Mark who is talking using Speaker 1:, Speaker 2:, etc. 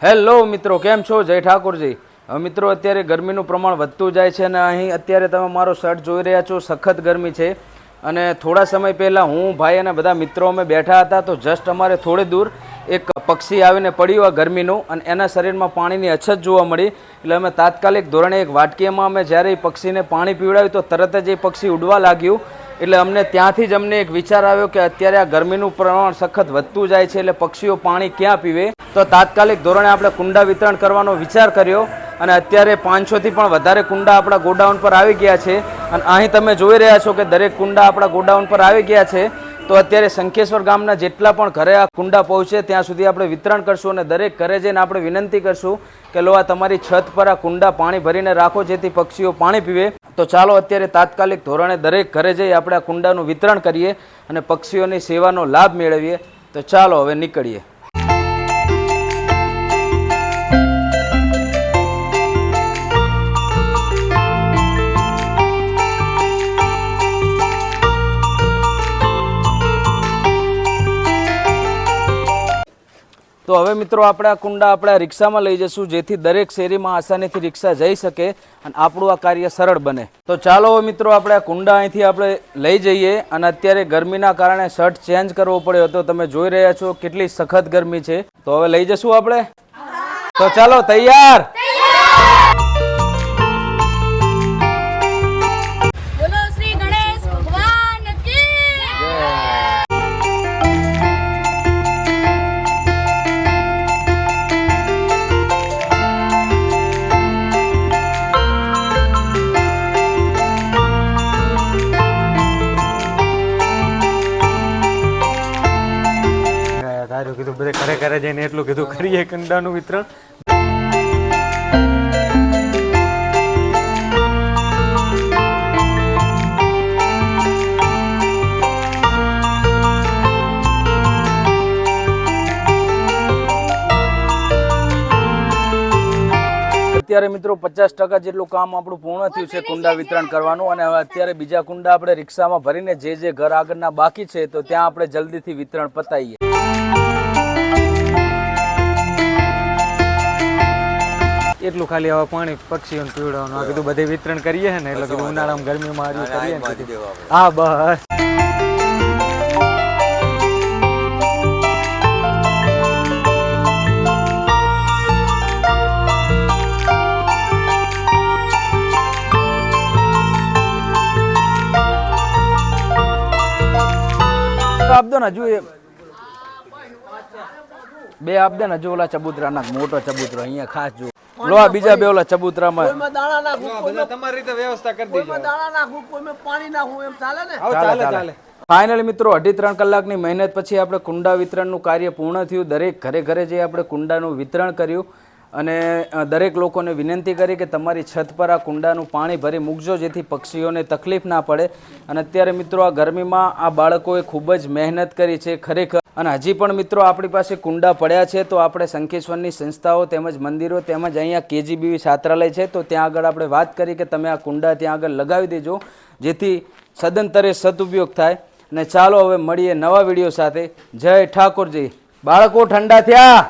Speaker 1: Hello મિત્રો, કેમ છો? જય ઠાકોરજી. મિત્રો અત્યારે ગરમીનું પ્રમાણ વધતું જાય છે અને અહીં અત્યારે તમે મારો શર્ટ જોઈ રહ્યા છો, સખત ગરમી છે. અને થોડા સમય પહેલાં હું, ભાઈ અને બધા મિત્રો અમે બેઠા હતા તો જસ્ટ અમારે થોડી દૂર એક પક્ષી આવીને પડ્યું આ ગરમીનું અને એના શરીરમાં પાણીની અછત જોવા મળી. એટલે અમે તાત્કાલિક ધોરણે એક વાટકીમાં અમે જ્યારે એ પક્ષીને પાણી પીવડાવ્યું તો તરત જ એ પક્ષી ઉડવા લાગ્યું. એટલે અમને ત્યાંથી જ અમને એક વિચાર આવ્યો કે અત્યારે આ ગરમીનું પ્રમાણ સખત વધતું જાય છે, એટલે પક્ષીઓ પાણી ક્યાં પીવે. તો તાત્કાલિક ધોરણે આપણે કુંડા વિતરણ કરવાનો વિચાર કર્યો અને અત્યારે 500થી પણ વધારે કુંડા આપણા ગોડાઉન પર આવી ગયા છે. અને અહીં તમે જોઈ રહ્યા છો કે દરેક કુંડા આપણા ગોડાઉન પર આવી ગયા છે. તો અત્યારે શંખેશ્વર ગામના જેટલા પણ ઘરે આ કુંડા પહોંચે ત્યાં સુધી આપણે વિતરણ કરશું અને દરેક ઘરે જઈને આપણે વિનંતી કરશું કે લો આ તમારી છત પર આ કુંડા પાણી ભરીને રાખો જેથી પક્ષીઓ પાણી પીવે. તો ચાલો અત્યારે તાત્કાલિક ધોરણે દરેક ઘરે જઈ આપણે આ કુંડાનું વિતરણ કરીએ અને પક્ષીઓની સેવાનો લાભ મેળવીએ. તો ચાલો હવે નીકળીએ. તો હવે મિત્રો આપણે આ કુંડા આપણા રિક્ષામાં લઈ જશું જેથી દરેક શેરીમાં આસાનીથી રિક્ષા જઈ શકે અને આપણું આ કાર્ય સરળ બને. તો ચાલો મિત્રો આપણે આ કુંડા અહીંથી આપણે લઈ જઈએ. અને અત્યારે ગરમીના કારણે શર્ટ ચેન્જ કરવો પડ્યો હતો. તમે જોઈ રહ્યા છો કેટલી સખત ગરમી છે. તો હવે લઈ જશું આપણે. તો ચાલો, તૈયાર?
Speaker 2: કીધું બધે ઘરે ઘરે જઈને એટલું કીધું કરીએ કુંડાનું વિતરણ.
Speaker 1: અત્યારે મિત્રો 50% જેટલું કામ આપણું પૂર્ણ થયું છે કુંડા વિતરણ કરવાનું. અને હવે અત્યારે બીજા કુંડા આપણે રિક્ષામાં ભરીને જે ઘર આગળના બાકી છે તો ત્યાં આપણે જલ્દીથી વિતરણ પતાવીએ.
Speaker 2: એટલું ખાલી હવે પાણી પક્ષીઓને પીવડાવવાનું. આ કીધું બધે વિતરણ કરીએ ને એટલે કીધું ઉનાળામાં ગરમીમાં આવ્યું કરીએ ને. હા બસ.
Speaker 1: આપ દો ને હજુ બે આપ દે ને હજુ ઓલા ચબૂતરા ના મોટો ચબૂતરો અહીંયા ખાસ જો લો આ બીજા બે ઓલા ચબૂતરામાં
Speaker 2: દાણા નાખું તમારી રીતે વ્યવસ્થા કરી દેજો. દાણા નાખું કોઈમાં પાણી નાખું એમ ચાલે ને? ચાલે.
Speaker 1: ફાઇનલી મિત્રો 2.5-3 કલાકની મહેનત પછી આપણે કુંડા વિતરણનું કાર્ય પૂર્ણ થયું. દરેક ઘરે ઘરે જઈ આપણે કુંડાનું વિતરણ કર્યું અને દરેક લોકોને વિનંતી કરી કે તમારી છત પર આ કુંડાનું પાણી ભરી મૂકજો જેથી પક્ષીઓને તકલીફ ના પડે. અને અત્યારે મિત્રો આ ગરમીમાં આ બાળકોએ ખૂબ જ મહેનત કરી છે ખરેખર. અને હજી પણ મિત્રો આપણી પાસે કુંડા પડ્યા છે તો આપણે શંખેશ્વરની સંસ્થાઓ તેમજ મંદિરો તેમજ અહીંયા KGBV છાત્રાલય છે તો ત્યાં આગળ આપણે વાત કરી કે તમે આ કુંડા ત્યાં આગળ લગાવી દેજો જેથી સદંતરે સદુપયોગ થાય. અને ચાલો હવે મળીએ નવા વિડીયો સાથે. જય ઠાકોરજી. બાળકો ઠંડા થયા?